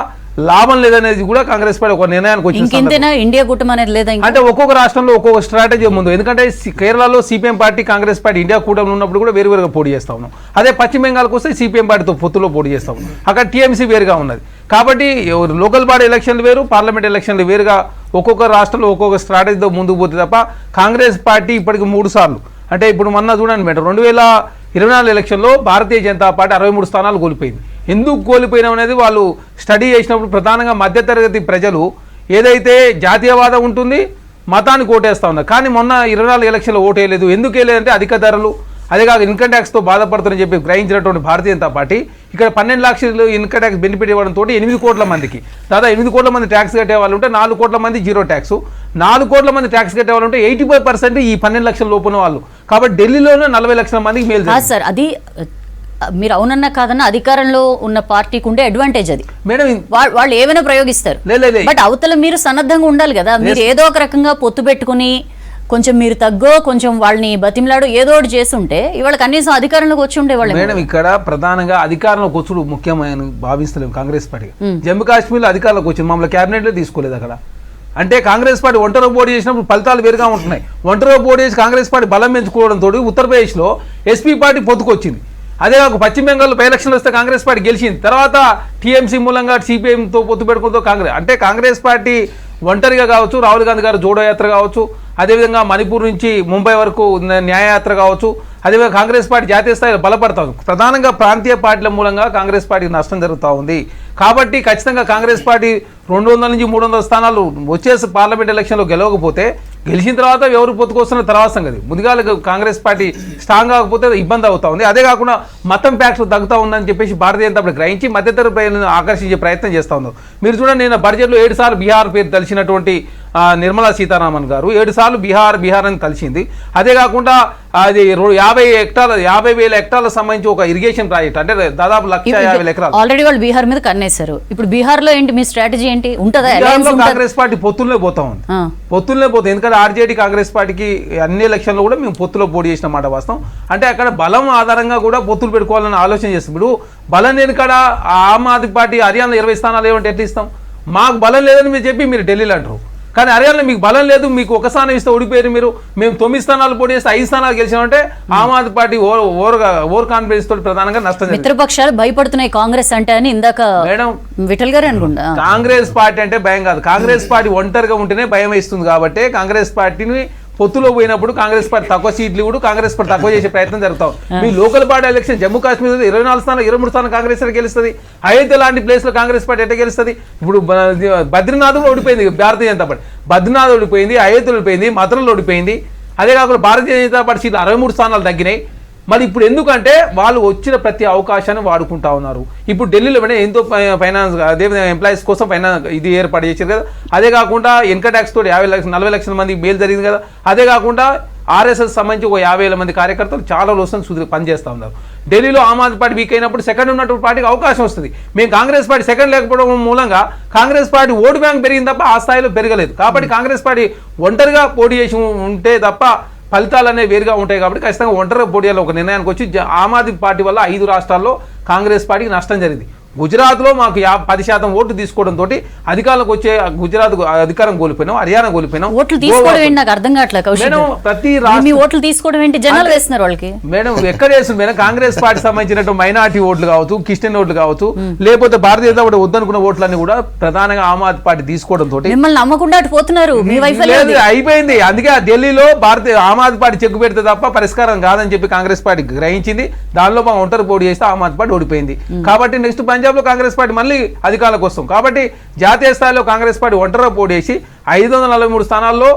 లాభం లేదనేది కూడా కాంగ్రెస్ పార్టీ ఒక నిర్ణయానికి వచ్చింది. ఇండియా కూటమి అనేది లేదా? అంటే ఒక్కొక్క రాష్ట్రంలో ఒక్కొక్క స్ట్రాటజీ ముందు. ఎందుకంటే కేరళలో CPM party Congress party India కూటమి ఉన్నప్పుడు కూడా వేరువేరుగా పోటీ చేస్తా ఉన్నాం. అదే పశ్చిమ బెంగాల్కి వస్తే సిపిఎం పార్టీతో పొత్తులో పోటీ చేస్తా ఉన్నాం. అక్కడ టీఎంసీ వేరుగా ఉన్నది. కాబట్టి లోకల్ బాడీ ఎలక్షన్లు వేరు, పార్లమెంట్ ఎలక్షన్లు వేరుగా ఒక్కొక్క రాష్ట్రంలో ఒక్కొక్క స్ట్రాటజీతో ముందుకు పోతే తప్ప కాంగ్రెస్ పార్టీ ఇప్పటికి 3 సార్లు, అంటే ఇప్పుడు మొన్న చూడండి మేడం 2024 ఎలక్షన్లో భారతీయ జనతా పార్టీ 63 స్థానాలు కోల్పోయింది. ఎందుకు కోల్పోయినాం అనేది వాళ్ళు స్టడీ చేసినప్పుడు ప్రధానంగా మధ్యతరగతి ప్రజలు ఏదైతే జాతీయవాదం ఉంటుంది మతానికి ఓటేస్తూ ఉన్నారు. కానీ మొన్న 24 ఎలక్షన్లో ఓటు వేయలేదు. ఎందుకు వేయలేదంటే అధిక ధరలు, అదే కాక ఇన్కమ్ ట్యాక్స్తో బాధపడుతుందని చెప్పి గ్రహించినటువంటి భారతీయ జనతా పార్టీ ఇక్కడ 12 లక్షలు ఇన్కమ్ ట్యాక్స్ బెనిఫిట్ ఇవ్వడంతో 8 కోట్ల మందికి, దాదాపు 8 కోట్ల మంది ట్యాక్స్ కట్టే వాళ్ళు ఉంటే 4 కోట్ల మంది జీరో ట్యాక్స్, 4 కోట్ల మంది ట్యాక్స్ కట్టే వాళ్ళు ఉంటే 85% ఈ 12 లక్షల లోపున వాళ్ళు. కాబట్టి ఢిల్లీలోనే 40 లక్షల మందికి మేలు. సార్ అది మీరు అవునన్నా కాదన్నా అధికారంలో ఉన్న పార్టీకి ఉండే అడ్వాంటేజ్ అది మేడం. వాళ్ళు ఏమైనా ప్రయోగిస్తారు. బట్ అవతల మీరు సన్నద్ధంగా ఉండాలి కదా. మీరు ఏదో ఒక రకంగా పొత్తు పెట్టుకుని కొంచెం మీరు తగ్గో కొంచెం వాళ్ళని బతిమలాడు ఏదో ఒకటి చేస్తుంటే ఇవాళ కనీసం అధికారంలోకి వచ్చి ఉండేవాళ్ళు. మేడం ఇక్కడ ప్రధానంగా అధికారంలోకి వచ్చుడు ముఖ్యమైన భావిస్తలేము కాంగ్రెస్ పార్టీ. జమ్మూ కాశ్మీర్లో అధికారంలోకి వచ్చింది, మమ్మల్ని క్యాబినెట్లో తీసుకోలేదు అక్కడ. అంటే కాంగ్రెస్ పార్టీ ఒంటరిగా పోటీ చేసినప్పుడు ఫలితాలు వేరుగా ఉంటున్నాయి. ఒంటరిగా పోటీ చేసి కాంగ్రెస్ పార్టీ బలం పెంచుకోవడంతో ఉత్తరప్రదేశ్లో ఎస్పీ పార్టీ పొత్తుకొచ్చింది. అదే కాక పశ్చిమ బెంగాల్లో బై ఎలక్షన్లు వస్తే కాంగ్రెస్ పార్టీ గెలిచింది. తర్వాత టీఎంసీ మూలంగా సిపిఎంతో పొత్తు పెట్టుకుంటూ కాంగ్రెస్ పార్టీ ఒంటరిగా కావచ్చు, రాహుల్ గాంధీ గారు జోడో యాత్ర కావచ్చు, అదేవిధంగా మణిపూర్ నుంచి ముంబై వరకు న్యాయయాత్ర కావచ్చు, అదేవిధంగా కాంగ్రెస్ పార్టీ జాతీయ స్థాయిలో బలపడతా ఉంది. ప్రధానంగా ప్రాంతీయ పార్టీల మూలంగా కాంగ్రెస్ పార్టీకి నష్టం జరుగుతూ ఉంది. కాబట్టి ఖచ్చితంగా కాంగ్రెస్ పార్టీ 200 నుంచి 300 స్థానాలు వచ్చేసి పార్లమెంట్ ఎలక్షన్లో గెలవకపోతే గెలిచిన తర్వాత ఎవరు పొత్తుకొస్తున్న తర్వాత సంగతి. ముందుగా కాంగ్రెస్ పార్టీ స్ట్రాంగ్ కాకపోతే ఇబ్బంది అవుతా ఉంది. అదే కాకుండా మతం ప్యాక్స్ తగ్గుతూ ఉందని చెప్పేసి భారతీయ జనతా పార్టీ గ్రహించి మధ్యతరగతి ప్రజలను ఆకర్షించే ప్రయత్నం చేస్తూ ఉన్నారు. మీరు చూడండి, నేను బడ్జెట్లో 7 సార్లు బీహార్ పేరు తెలిసినటువంటి నిర్మలా సీతారామన్ గారు 7 సార్లు బీహార్ అని కలిసింది. అదే కాకుండా అది 50,000 హెక్టార్లకు సంబంధించి ఒక ఇరిగేషన్ ప్రాజెక్ట్, అంటే దాదాపు 150,000 ఎకరాలు. ఆల్రెడీ వాళ్ళు బీహార్ మీద కన్నేశారు. ఇప్పుడు బీహార్ లో ఏంటి మీ స్ట్రాటజీ ఏంటి ఉంటుందా? కాంగ్రెస్ పార్టీ పొత్తుల్లో పోతా ఉంది, పొత్తుల్లో పోతుంది. ఎందుకంటే ఆర్జేడీ కాంగ్రెస్ పార్టీకి అన్ని ఎలక్షన్లో కూడా మేము పొత్తులో పోటీ చేసిన మాట వాస్తవం. అంటే అక్కడ బలం ఆధారంగా కూడా పొత్తులు పెట్టుకోవాలని ఆలోచన చేస్తాం. ఇప్పుడు బలం లేని కాడ ఆమ్ ఆద్మీ పార్టీ హర్యానాలో 20 స్థానాలు ఏమంటే ఎట్లా ఇస్తాం? మాకు బలం లేదని మీరు చెప్పి మీరు ఢిల్లీలో అంటారు. కానీ హర్యానాలో మీకు బలం లేదు, మీకు ఒక స్థానం ఇస్తే ఓడిపోయారు. మీరు మేము 9 స్థానాలు పోటీ చేస్తే 5 స్థానాలు గెలిచామంటే ఆమ్ ఆద్మీ పార్టీ ఓవర్ కాన్ఫిడెన్స్ తోటి ప్రధానంగా నష్టం. మిత్రపక్షాలు భయపడుతున్నాయి కాంగ్రెస్ అంటే అని ఇందాక మేడం విఠల్ గారు అనుకుంటా. కాంగ్రెస్ పార్టీ అంటే భయం కాదు, కాంగ్రెస్ పార్టీ ఒంటరిగా ఉంటేనే భయం వేస్తుంది. కాబట్టి కాంగ్రెస్ పార్టీని పొత్తులో పోయినప్పుడు కాంగ్రెస్ పార్టీ తక్కువ సీట్లు కూడా కాంగ్రెస్ పార్టీ తక్కువ చేసే ప్రయత్నం జరుగుతాం. మీ local body election Jammu Kashmir 24 స్థానాలు 23 స్థానాలు కాంగ్రెస్ గెలుస్తుంది. అయోధ్య లాంటి ప్లేస్ లో కాంగ్రెస్ పార్టీ ఎట్లా గెలుస్తుంది? ఇప్పుడు బద్రీనాథ్ కూడా ఓడిపోయింది భారతీయ జనతా పార్టీ. బద్రీనాథ్ ఓడిపోయింది, అయోధ్య ఓడిపోయింది, మథురలో ఓడిపోయింది. అదే కాకుండా భారతీయ జనతా పార్టీ సీట్లు 63 స్థానాలు తగ్గినాయి. మరి ఇప్పుడు ఎందుకంటే వాళ్ళు వచ్చిన ప్రతి అవకాశాన్ని వాడుకుంటా ఉన్నారు. ఇప్పుడు ఢిల్లీలో ఎంతో ఫైనాన్స్ అదేవిధంగా ఎంప్లాయీస్ కోసం ఫైనాన్స్ ఇది ఏర్పాటు చేశారు కదా. అదే కాకుండా ఇన్కమ్ ట్యాక్స్ తోటి 40 లక్షల మందికి మేలు జరిగింది కదా. అదే కాకుండా ఆర్ఎస్ఎస్ సంబంధించి ఒక 50,000 మంది కార్యకర్తలు చాలా రోజులు పనిచేస్తూ ఉన్నారు. ఢిల్లీలో ఆమ్ ఆద్మీ పార్టీ వీక్ అయినప్పుడు సెకండ్ ఉన్నటువంటి పార్టీకి అవకాశం వస్తుంది. మేము కాంగ్రెస్ పార్టీ సెకండ్ లేకపోవడం మూలంగా కాంగ్రెస్ పార్టీ ఓటు బ్యాంక్ పెరిగింది తప్ప ఆ స్థాయిలో పెరగలేదు. కాబట్టి కాంగ్రెస్ పార్టీ ఒంటరిగా పోటీ చేసి ఉంటే తప్ప ఫలితాలు అనేవి వేరుగా ఉంటాయి. కాబట్టి ఖచ్చితంగా ఒంటరిగా పోటీ చేయాలి ఒక నిర్ణయానికి వచ్చి. ఆమ్ ఆద్మీ పార్టీ వల్ల 5 రాష్ట్రాల్లో కాంగ్రెస్ పార్టీకి నష్టం జరిగింది. గుజరాత్లో మాకు 10% ఓట్లు తీసుకోవడంతో అధికారంలోకి వచ్చే గుజరాత్ అధికారం కోల్పోయినాం, హర్యానా కోల్పోయినాం. ఓట్లు తీసుకోవడం ఏంటి నాకు అర్థం కావట్లేదు. ప్రతి ఓట్లు తీసుకోవడం ఏంటి జనాలు వేస్తున్నారు వాళ్ళకి. మేడం ఎక్కడ వేస్తుంది మేడం? కాంగ్రెస్ పార్టీ సంబంధించినట్టు మైనార్టీ ఓట్లు కావచ్చు, క్రిస్టియన్ ఓట్లు కావచ్చు, లేకపోతే భారతీయ జనతా పార్టీ వద్దనుకున్న ఓట్లన్నీ కూడా ప్రధానంగా ఆమ్ ఆద్మీ పార్టీ తీసుకోవడంతో మిమ్మల్ని నమ్మకుండా అటు పోతున్నారు. మీ వైఫల్యం అయిపోయింది. అందుకే ఢిల్లీలో ఆమ్ ఆద్మీ పార్టీ చెక్కు పెడితే తప్ప పరిష్కారం కాదని చెప్పి కాంగ్రెస్ పార్టీ గ్రహించింది. దానిలో మా ఒంటరి పోటీ చేస్తే ఆమ్ ఆద్మీ పార్టీ ఓడిపోయింది. కాబట్టి నెక్స్ట్ పంజాబ్ లో కాంగ్రెస్ పార్టీ మళ్ళీ అధికారంలోకి వస్తాం. కాబట్టి జాతీయ స్థాయిలో కాంగ్రెస్ పార్టీ ఒంటరిగా పోటీ చేసి 543 స్థానాల్లో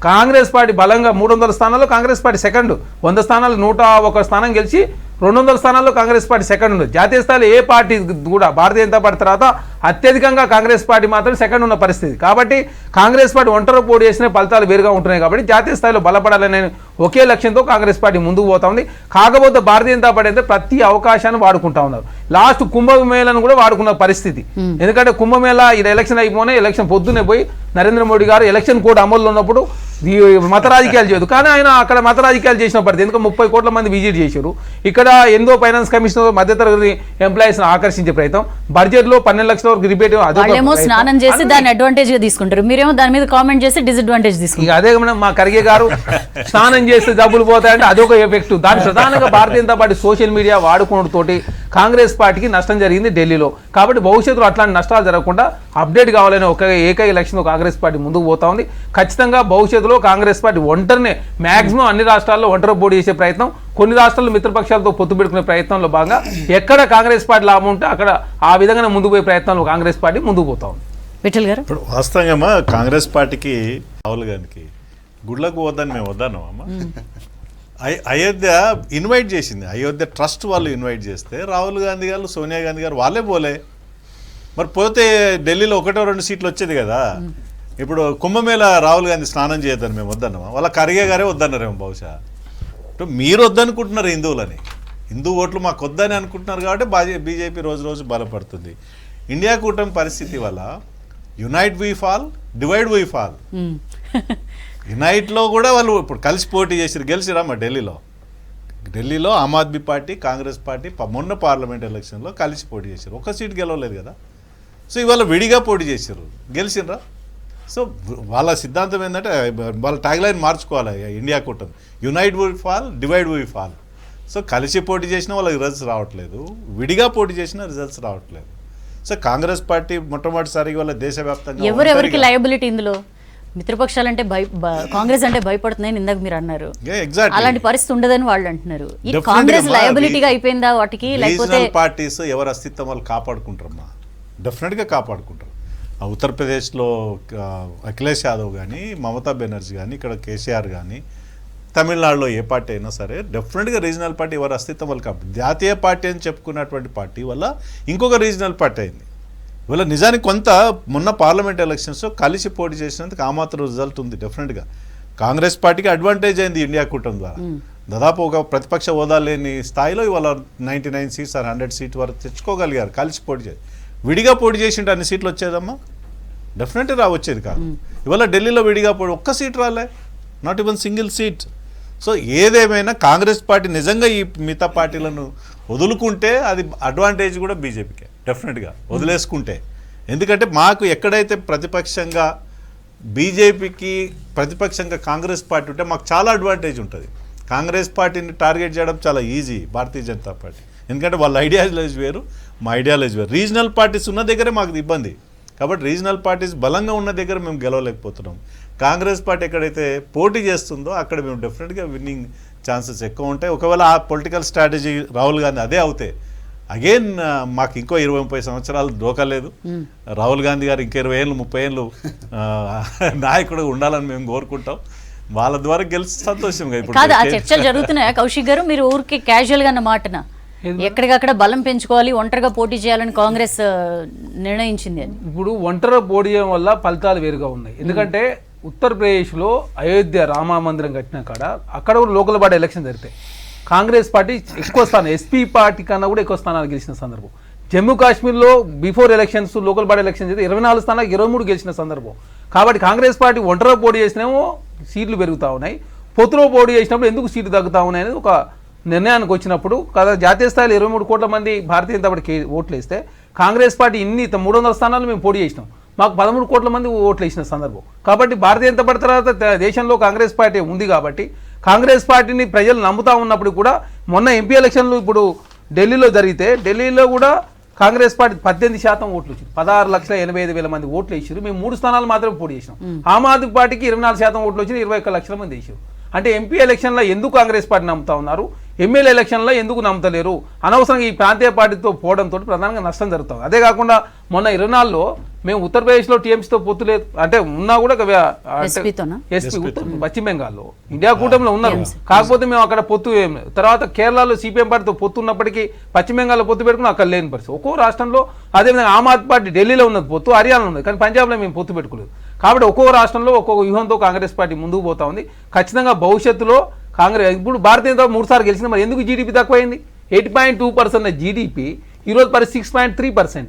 కాంగ్రెస్ పార్టీ బలంగా 300 స్థానాల్లో కాంగ్రెస్ పార్టీ సెకండ్, 100 స్థానాలు 101 స్థానం గెలిచి 200 స్థానాల్లో కాంగ్రెస్ పార్టీ సెకండ్ ఉంది. జాతీయ స్థాయిలో ఏ పార్టీ కూడా భారతీయ జనతా పార్టీ తర్వాత అత్యధికంగా కాంగ్రెస్ పార్టీ మాత్రం సెకండ్ ఉన్న పరిస్థితి. కాబట్టి కాంగ్రెస్ పార్టీ ఒంటరి పోటీ చేసిన ఫలితాలు వేరుగా ఉంటున్నాయి. కాబట్టి జాతీయ స్థాయిలో బలపడాలనే ఒకే లక్ష్యంతో కాంగ్రెస్ పార్టీ ముందుకు పోతా ఉంది. కాకపోతే భారతీయ జనతా పార్టీ అయితే ప్రతి అవకాశాన్ని వాడుకుంటా ఉన్నారు. లాస్ట్ కుంభమేళను కూడా వాడుకున్న పరిస్థితి. ఎందుకంటే కుంభమేళ ఇది ఎలక్షన్ అయిపోయినా ఎలక్షన్ పొద్దున్నే పోయి నరేంద్ర మోడీ గారు ఎలక్షన్ కోడ్ అమల్లో ఉన్నప్పుడు మత రాజకీయాలు చేయదు, కానీ ఆయన అక్కడ మత రాజకీయాలు చేసిన పడుతుంది. ఎందుకంటే 30 కోట్ల మంది విజిట్ చేశారు. ఇక్కడ ఎందో ఫైనాన్స్ కమిషనర్ మధ్యతరగతి ఎంప్లాయీస్ ఆకర్షించే ప్రయత్నం, బడ్జెట్ లో 12 లక్షల వరకు రిపేట్ స్నానం చేసి దాన్ని అడ్వాంటేజ్ గా తీసుకుంటారు, మీరేమో దాని మీద కామెంట్ చేసి డిసడ్వాంటేజ్ తీసుకుంటారు. అదే మా ఖర్గే గారు స్నానం చేస్తే డబ్బులు పోతాయంటే అదొక ఎఫెక్ట్. దాని ప్రధానంగా భారతీయ జనతా పార్టీ సోషల్ మీడియా వాడుకోవడంతోటి కాంగ్రెస్ పార్టీకి నష్టం జరిగింది ఢిల్లీలో. కాబట్టి భవిష్యత్తులో అట్లాంటి నష్టాలు జరగకుండా అప్డేట్ కావాలనే ఒక ఏకైక లక్ష్యంతో కాంగ్రెస్ పార్టీ ముందుకు పోతా ఉంది. ఖచ్చితంగా భవిష్యత్తులో కాంగ్రెస్ పార్టీ ఒంటరినే మాక్సిమం అన్ని రాష్ట్రాల్లో ఒంటరి పోటీ చేసే ప్రయత్నం, కొన్ని రాష్ట్రాల్లో మిత్రపక్షాలతో పొత్తు పెట్టుకునే ప్రయత్నంలో భాగంగా ఎక్కడ కాంగ్రెస్ పార్టీ లాభం ఉంటే అక్కడ ఆ విధంగా ముందుకు పోయే ప్రయత్నంలో కాంగ్రెస్ పార్టీ ముందుకు పోతా ఉంది. విఠల్ గారు, ఇప్పుడు వాస్తవంగా కాంగ్రెస్ పార్టీకి రాహుల్ గాంధీకి గుడ్లకు పోద్దని మేము వద్దన్నామమ్మా. అయోధ్య ఇన్వైట్ చేసింది, అయోధ్య ట్రస్ట్ వాళ్ళు ఇన్వైట్ చేస్తే రాహుల్ గాంధీ గారు సోనియా గాంధీ గారు వాళ్ళే పోలే. మరి పోతే ఢిల్లీలో 1-2 సీట్లు వచ్చేది కదా. ఇప్పుడు కుంభమేళ రాహుల్ గాంధీ స్నానం చేయొద్దని మేము వద్దన్నామా, వాళ్ళ ఖర్గే గారే వద్దన్నారేమో బహుశా. మీరు వద్దనుకుంటున్నారు హిందువులని, హిందూ ఓట్లు మాకు వద్దని అనుకుంటున్నారు కాబట్టి బీజేపీ రోజు రోజు బలపడుతుంది. ఇండియా కూటమి పరిస్థితి వల్ల unite we fall, divide we fall. యునైట్లో కూడా వాళ్ళు ఇప్పుడు కలిసి పోటీ చేసిరు, గెలిచిరా మా ఢిల్లీలో ఆమ్ ఆద్మీ పార్టీ కాంగ్రెస్ పార్టీ మొన్న పార్లమెంట్ ఎలక్షన్లో కలిసి పోటీ చేశారు, ఒక్క సీట్ గెలవలేదు కదా. సో ఇవాళ విడిగా పోటీ చేశారు, గెలిచినరా. సో వాళ్ళ సిద్ధాంతం ఏంటంటే వాళ్ళ ట్యాగ్లైన్ మార్చుకోవాలి ఇండియా కూటమి, unite we fall, divide we fall. So కలిసి పోటీ చేసినా వాళ్ళకి రిజల్ట్స్ రావట్లేదు, విడిగా పోటీ చేసినా రిజల్ట్స్ రావట్లేదు. సో కాంగ్రెస్ పార్టీ మొట్టమొదటిసారిగా వాళ్ళ దేశవ్యాప్తంగా ఎవరెవరికి లయబిలిటీ ఇందులో? మిత్రపక్షాలంటే కాంగ్రెస్ అంటే భయపడుతున్నాయని ఇందాక మీరు అన్నారు. అలాంటి పరిస్థితి ఉండదని వాళ్ళు అంటున్నారు. కాంగ్రెస్ లయబిలిటీగా అయిపోయిందా వాటికి, లేకపోతే పార్టీస్ ఎవరి అస్తిత్వం వాళ్ళు కాపాడుకుంటారమ్మా, డెఫినెట్గా కాపాడుకుంటారు. ఉత్తరప్రదేశ్లో అఖిలేష్ యాదవ్ కానీ, మమతా బెనర్జీ కానీ, ఇక్కడ కేసీఆర్ కానీ, తమిళనాడులో ఏ పార్టీ అయినా సరే డెఫినెట్గా రీజనల్ పార్టీ ఎవరి అస్తిత్వం వాళ్ళు కాపాడు. జాతీయ పార్టీ అని చెప్పుకున్నటువంటి పార్టీ వల్ల ఇంకొక రీజనల్ పార్టీ అయింది. ఇవాళ నిజానికి కొంత మొన్న పార్లమెంట్ ఎలక్షన్స్లో కలిసి పోటీ చేసినందుకు ఆ మాత్రం రిజల్ట్ ఉంది. డెఫినెట్గా కాంగ్రెస్ పార్టీకి అడ్వాంటేజ్ అయింది ఇండియా కూటమి ద్వారా. దాదాపు ఒక ప్రతిపక్ష హోదా లేని స్థాయిలో ఇవాళ 99 సీట్స్ 100 సీట్ వరకు తెచ్చుకోగలిగారు కలిసి పోటీ చేసి. విడిగా పోటీ చేసింటే అన్ని సీట్లు వచ్చేదమ్మా, డెఫినెట్గా వచ్చేది కాదు. ఇవాళ ఢిల్లీలో విడిగా పోటీ ఒక్క సీట్ రాలే, not even single seat. So ఏదేమైనా కాంగ్రెస్ పార్టీ నిజంగా ఈ మిగతా పార్టీలను వదులుకుంటే అది అడ్వాంటేజ్ కూడా బీజేపీకే డెఫినెట్గా వదిలేసుకుంటే. ఎందుకంటే మాకు ఎక్కడైతే ప్రతిపక్షంగా బీజేపీకి ప్రతిపక్షంగా కాంగ్రెస్ పార్టీ ఉంటే మాకు చాలా అడ్వాంటేజ్ ఉంటుంది. కాంగ్రెస్ పార్టీని టార్గెట్ చేయడం చాలా ఈజీ భారతీయ జనతా పార్టీ, ఎందుకంటే వాళ్ళ ఐడియాలజీ వేరు, మా ఐడియాలజీ వేరు. రీజనల్ పార్టీస్ ఉన్న దగ్గరే మాకు ఇబ్బంది, కాబట్టి రీజనల్ పార్టీస్ బలంగా ఉన్న దగ్గర మేము గెలవలేకపోతున్నాం. కాంగ్రెస్ పార్టీ ఎక్కడైతే పోటీ చేస్తుందో అక్కడ మేము డెఫినెట్గా విన్నింగ్ ఛాన్సెస్ ఎక్కువ ఉంటాయి. ఒకవేళ ఆ పొలిటికల్ స్ట్రాటజీ రాహుల్ గాంధీ అదే అవుతే అగైన్ మాకు ఇంకో 20-30 సంవత్సరాలు దోకలేదు. రాహుల్ గాంధీ గారు ఇంకా 20 ఏళ్ళు 30 ఏళ్ళు నాయకుడు ఉండాలని మేము కోరుకుంటాం. వాళ్ళ ద్వారా గెలిచి సంతోషంగా. ఇప్పుడు కాదు, ఆ చర్చలు జరుగుతున్నాయా కౌశిక్ గారు? మీరు ఊరికి క్యాజువల్ గా అన్న మాటన ఎక్కడికక్కడ బలం పెంచుకోవాలి, ఒంటరిగా పోటీ చేయాలని కాంగ్రెస్ నిర్ణయించింది అని. ఇప్పుడు ఒంటరిగా పోటీ చేయడం వల్ల ఫలితాలు వేరుగా ఉన్నాయి. ఎందుకంటే ఉత్తరప్రదేశ్లో అయోధ్య రామ మందిరం కట్టిన కాడ అక్కడ కూడా లోకల్ బాడీ ఎలక్షన్ జరిగితే కాంగ్రెస్ పార్టీ ఎక్కువ స్థానం, ఎస్పీ పార్టీ కన్నా కూడా ఎక్కువ స్థానాలు గెలిచిన సందర్భం. జమ్మూ కాశ్మీర్లో before elections local body election జరిగితే 24 స్థానాలకు 23 గెలిచిన సందర్భం. కాబట్టి కాంగ్రెస్ పార్టీ ఒంటరిగా పోటీ చేసినేమో సీట్లు పెరుగుతూ ఉన్నాయి, పొత్తులో పోటీ చేసినప్పుడు ఎందుకు సీట్లు తగ్గుతూ ఉన్నాయి అనేది ఒక నిర్ణయానికి వచ్చినప్పుడు కదా. జాతీయ స్థాయిలో 23 కోట్ల మంది భారతీయ జనతా పార్టీకి ఓట్లు వేస్తే కాంగ్రెస్ పార్టీ 300 స్థానాలు మేము పోటీ చేసినాం, మాకు 13 కోట్ల మంది ఓట్లు వేసిన సందర్భం. కాబట్టి భారతీయ జనతా పార్టీ తర్వాత దేశంలో కాంగ్రెస్ పార్టీ ఉంది. కాబట్టి కాంగ్రెస్ పార్టీని ప్రజలు నమ్ముతా ఉన్నప్పుడు కూడా మొన్న ఎంపీ ఎలక్షన్లు ఇప్పుడు ఢిల్లీలో జరిగితే ఢిల్లీలో కూడా కాంగ్రెస్ పార్టీ 18% ఓట్లు వచ్చింది, 16,85,000 మంది ఓట్లు వేసారు. మేము 3 స్థానాలు మాత్రమే పోటీ చేసినాం. ఆమ్ ఆద్మీ పార్టీకి 24% ఓట్లు వచ్చినాయి, 21 లక్షల మంది వేసారు. అంటే ఎంపీ ఎలక్షన్లో ఎందుకు కాంగ్రెస్ పార్టీ నమ్ముతా ఉన్నారు, ఎమ్మెల్యే ఎలక్షన్లో ఎందుకు నమ్ముతలేరు? అనవసరంగా ఈ ప్రాంతీయ పార్టీతో పోవడంతో ప్రధానంగా నష్టం జరుగుతుంది. అదే కాకుండా మొన్న 24లో మేము ఉత్తరప్రదేశ్లో టీఎంసీతో పొత్తు లేదు అంటే ఉన్నా కూడా ఎస్పీ పశ్చిమ బెంగాల్లో ఇండియా కూటమిలో ఉన్నారు, కాకపోతే మేము అక్కడ పొత్తు ఏం లేదు. తర్వాత కేరళలో సిపిఎం పార్టీతో పొత్తు ఉన్నప్పటికీ పశ్చిమ బెంగాల్లో పొత్తు పెట్టుకుని అక్కడ లేని పరిస్థితి. ఒక్కో రాష్ట్రంలో అదేవిధంగా ఆమ్ ఆద్మీ పార్టీ ఢిల్లీలో ఉన్నది పొత్తు, హర్యానాలో ఉన్నది, కానీ పంజాబ్లో మేము పొత్తు పెట్టుకోలేదు. కాబట్టి ఒక్కో రాష్ట్రంలో ఒక్కొక్క వ్యూహంతో కాంగ్రెస్ పార్టీ ముందుకు పోతా ఉంది. ఖచ్చితంగా భవిష్యత్తులో కాంగ్రెస్ ఇప్పుడు భారతీయ జనతా 3 సార్లు గెలిచింది, మరి ఎందుకు జీడీపీ తక్కువైంది? 8.2% జీడీపీ ఈరోజు 6.3%.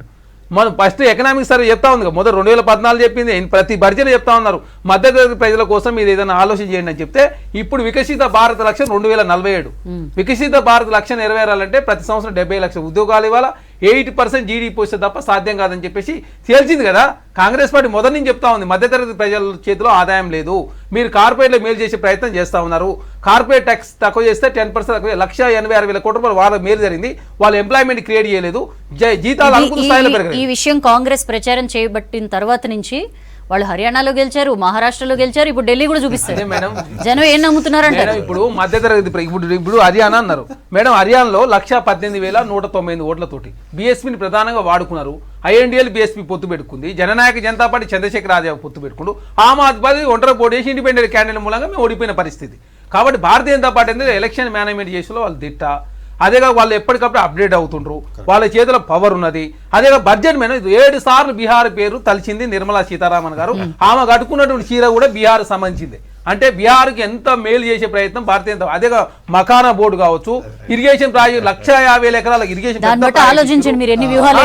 మనం ఫస్ట్ ఎకనామిక్ సర్వే చెప్తా ఉంది, మొదటి 2014 చెప్పింది, ప్రతి బడ్జెట్ చెప్తా ఉన్నారు మధ్యతరగతి ప్రజల కోసం మీరు ఏదైనా ఆలోచన చేయండి అని చెప్తే, ఇప్పుడు వికసిత భారత లక్ష్యం 2047, వికసిత భారత లక్ష్యం నెరవేరాలంటే ప్రతి సంవత్సరం 70 లక్షల ఉద్యోగాలు ఇవ్వాలా, 8% జీడీపీ వస్తే తప్ప సాధ్యం కాదని చెప్పేసి తేల్చింది కదా. కాంగ్రెస్ పార్టీ మొదటి నుంచి చెప్తా ఉంది మధ్యతరగతి ప్రజల చేతిలో ఆదాయం లేదు, మీరు కార్పొరేట్లో మేలు చేసే ప్రయత్నం చేస్తూ ఉన్నారు, కార్పొరేట్ ట్యాక్స్ తక్కువ చేస్తే 10% తక్కువ, 1,86,000 కోట్ల రూపాయలు వాళ్ళ మేలు జరిగింది, వాళ్ళ ఎంప్లాయ్మెంట్ క్రియేట్ చేయలేదు, జీతాలు అనుకున్న స్థాయిలో పెరగలేదు. ఈ విషయం కాంగ్రెస్ ప్రచారం చేయబట్టిన తర్వాత నుంచి వాళ్ళు హర్యానాలో గెలిచారు, మహారాష్ట్రలో గెలిచారు, ఇప్పుడు ఢిల్లీ కూడా చూపిస్తారు. జనం ఏం నమ్ముతున్నారంటే ఇప్పుడు మధ్యతరగతి ఇప్పుడు హర్యానా అన్నారు మేడం, హర్యానాలో 1,18,198 ఓట్లతోటి బీఎస్పీని ప్రధానంగా వాడుకున్నారు. ఐఎన్డీఎల్ బీఎస్పీ పొత్తు పెట్టుకుంది, జననాయక జనతా పార్టీ చంద్రశేఖర్ రాజావు పొత్తు పెట్టుకుంటూ ఆమ్ ఆద్మీ పార్టీ ఒంటరి పోటీ చేసి ఇండిపెండెంట్ క్యాండిడేట్ మూలంగా మేము ఓడిపోయిన పరిస్థితి. కాబట్టి భారతీయ జనతా పార్టీ అనేది ఎలక్షన్ మేనేజ్మెంట్ చేసేలో వాళ్ళు దిట్ట. అదేగా వాళ్ళు ఎప్పటికప్పుడు అప్డేట్ అవుతుండ్రు, వాళ్ళ చేతిలో పవర్ ఉన్నది. అదేగా బడ్జెట్ మీద 7 సార్లు బీహార్ పేరు తలిచింది నిర్మలా సీతారామన్ గారు, ఆమె కట్టుకున్నటువంటి చీర కూడా బీహార్ సంబంధించింది. అంటే బీహార్కి ఎంత మేలు చేసే ప్రయత్నం భారతీయ జనతా. అదేగా మకానా బోర్డు కావచ్చు, ఇరిగేషన్ ప్రాజెక్ట్ 150,000 ఎకరాలకు ఇరిగేషన్ ఆలోచించండి మీరు ఎన్ని వ్యూహాలు.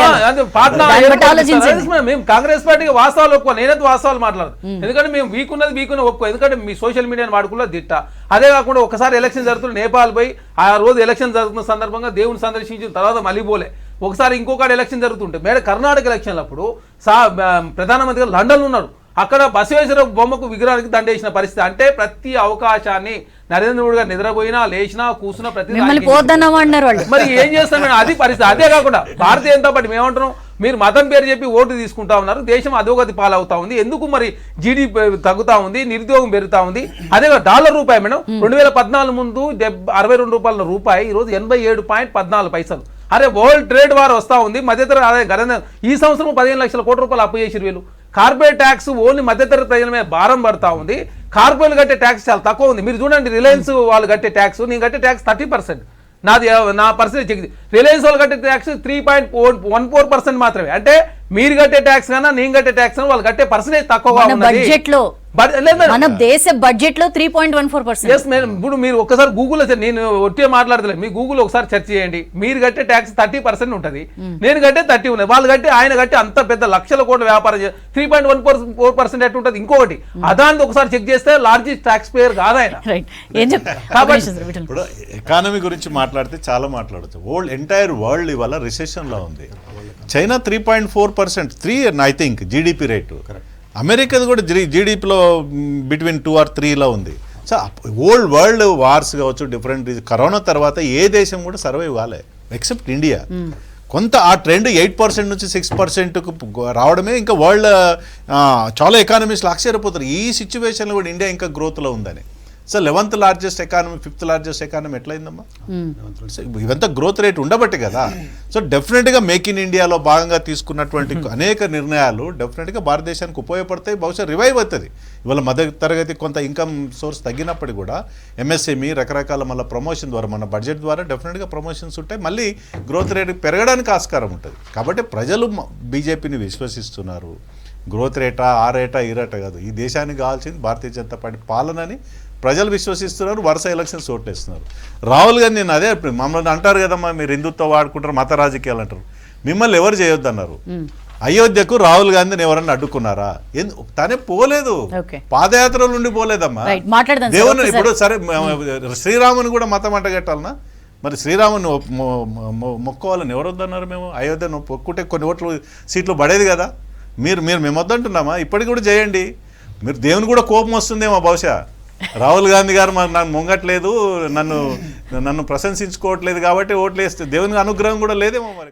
మేము కాంగ్రెస్ పార్టీకి వాస్తవాలు ఒప్పుకో, నేనైతే వాస్తవాలు మాట్లాడదు, ఎందుకంటే మేము వీకున్నది ఒప్పుకో, ఎందుకంటే మీ సోషల్ మీడియాని వాడుకున్న దిట్ట. అదే కాకుండా ఒకసారి ఎలక్షన్ జరుగుతున్న నేపాల్ పోయి ఆ రోజు ఎలక్షన్ జరుగుతున్న సందర్భంగా దేవుని సందర్శించిన తర్వాత మళ్ళీ పోలే. ఒకసారి ఇంకొకటి ఎలక్షన్ జరుగుతుంటే మేడం కర్ణాటక ఎలక్షన్లప్పుడు ప్రధానమంత్రి గారు లండన్లో ఉన్నారు, అక్కడ బసవేశ్వర బొమ్మకు విగ్రహానికి దండేసిన పరిస్థితి. అంటే ప్రతి అవకాశాన్ని నరేంద్ర మోడీ గారు నిద్రపోయినా లేచినా కూర్చున్నా ప్రతి మరి ఏం చేస్తాం మేడం, అది పరిస్థితి. అదే కాకుండా భారతీయ జనతా పార్టీ మేమంటున్నాం, మీరు మతం పేరు చెప్పి ఓటు తీసుకుంటా ఉన్నారు, దేశం అధోగతి పాలవుతా ఉంది, ఎందుకు మరి జీడీపీ తగ్గుతా ఉంది, నిరుద్యోగం పెరుగుతా ఉంది. అదే డాలర్ రూపాయి మేడం 2014 ముందు 62 రూపాయల రూపాయి, ఈరోజు 87.14 అరే వరల్డ్ ట్రేడ్ వార్ వస్తూ ఉంది, మధ్యతరగతి ఆదాయం ఈ సంవత్సరం 15 లక్షల కోట్ల రూపాయలు అప్పు చేసి వీళ్ళు. కార్పొరేట్ ట్యాక్స్ ఓన్లీ మధ్యతరగతి ప్రజల మీద భారం పడతా ఉంది, కార్పొరేట్లు కట్టే ట్యాక్స్ చాలా తక్కువ ఉంది. మీరు చూడండి రిలయన్స్ వాళ్ళు కట్టే ట్యాక్స్, నేను కట్టే ట్యాక్స్ 30%, నా పర్సెంటేజ్ చెక్. రిలయన్స్ వాళ్ళు కట్టే ట్యాక్స్ 3.14% మాత్రమే. అంటే మీరు కట్టే ట్యాక్స్ కన్నా నేను కట్టే ట్యాక్స్ వాళ్ళు కట్టే పర్సెంటేజ్ తక్కువగా ఉంది బడ్జెట్ లో. మన దేశ బడ్జెట్ లో 3.14%. ఇప్పుడు మీరు ఒకసారి గూగుల్లో, నేను ఒట్టే మాట్లాడలేదు, మీ గూగుల్ ఒకసారి సెర్చ్ చేయండి, మీరు కట్టే ట్యాక్స్ 30% ఉంటుంది, నేను కట్టే 30 ఉన్నది, వాళ్ళు కట్టే ఆయన కట్టే అంత పెద్ద లక్షల కోట్ల వ్యాపారం 3.14% ఎట్టు ఉంటుంది. ఇంకొకటి అదాన్ని ఒకసారి చెక్ చేస్తే లార్జెస్ట్ ట్యాక్స్ పేయర్ కాదు ఆయన. ఇప్పుడు ఎకానమీ గురించి మాట్లాడితే చాలా మాట్లాడచ్చు. ఎంటైర్ వరల్డ్ ఇవాళ రిసెషన్ లో ఉంది. China 3.4%, 3 I think GDP rate. అమెరికాది కూడా జీడిపిలో బిట్వీన్ 2 or 3లో ఉంది. సో ఓల్డ్ వరల్డ్ వార్స్ కావచ్చు, డిఫరెంట్ కరోనా తర్వాత ఏ దేశం కూడా సర్వైవ్ కాలే ఎక్సెప్ట్ ఇండియా. కొంత ఆ ట్రెండ్ 8% నుంచి 6%కు రావడమే ఇంకా వరల్డ్ చాలా ఎకానమీస్లో ఆశ్చర్యపోతారు ఈ సిచ్యువేషన్లో కూడా ఇండియా ఇంకా గ్రోత్లో ఉందని. So 11th largest economy, 5th largest economy ఎట్లయిందమ్మా? ఇవంతా గ్రోత్ రేట్ ఉండబట్టే కదా. సో డెఫినెట్గా మేక్ ఇన్ ఇండియాలో భాగంగా తీసుకున్నటువంటి అనేక నిర్ణయాలు డెఫినెట్గా భారతదేశానికి ఉపయోగపడతాయి, బహుశా రివైవ్ అవుతుంది. ఇవాళ మధ్య తరగతి కొంత ఇన్కమ్ సోర్స్ తగ్గినప్పటికీ కూడా ఎంఎస్ఎంఈ రకరకాల మళ్ళీ ప్రమోషన్ ద్వారా, మన బడ్జెట్ ద్వారా డెఫినెట్గా ప్రమోషన్స్ ఉంటాయి, మళ్ళీ గ్రోత్ రేట్ పెరగడానికి ఆస్కారం ఉంటుంది. కాబట్టి ప్రజలు బీజేపీని విశ్వసిస్తున్నారు. గ్రోత్ రేటా, ఆ రేటా, ఈ రేటా కాదు, ఈ దేశానికి కావాల్సింది భారతీయ జనతా పార్టీ పాలనని ప్రజలు విశ్వసిస్తున్నారు. వరుస ఎలక్షన్స్ ఓట్లేస్తున్నారు. రాహుల్ గాంధీ నేను అదే మమ్మల్ని అంటారు కదమ్మా, మీరు హిందుత్వం వాడుకుంటారు, మత రాజకీయాలు అంటారు. మిమ్మల్ని ఎవరు చేయొద్దన్నారు? అయోధ్యకు రాహుల్ గాంధీని ఎవరన్నా అడ్డుకున్నారా? తనే పోలేదు, పాదయాత్రల నుండి పోలేదమ్మా. దేవుని ఇప్పుడు సరే శ్రీరాముని కూడా మతం అంటగట్టాలనా? మరి శ్రీరాముని మొక్కోవాలని ఎవరు వద్దన్నారు? మేము అయోధ్యను మొక్కుంటే కొన్ని ఓట్లు సీట్లు పడేది కదా. మీరు మేము వద్దంటున్నామా? ఇప్పటికి కూడా చేయండి. మీరు దేవుని కూడా కోపం వస్తుందేమో బహుశా. రాహుల్ గాంధీ గారు మరి నన్ను మొంగట్లేదు, నన్ను ప్రశంసించుకోవట్లేదు కాబట్టి ఓట్లు వేస్తే దేవునికి అనుగ్రహం కూడా లేదేమో మరి.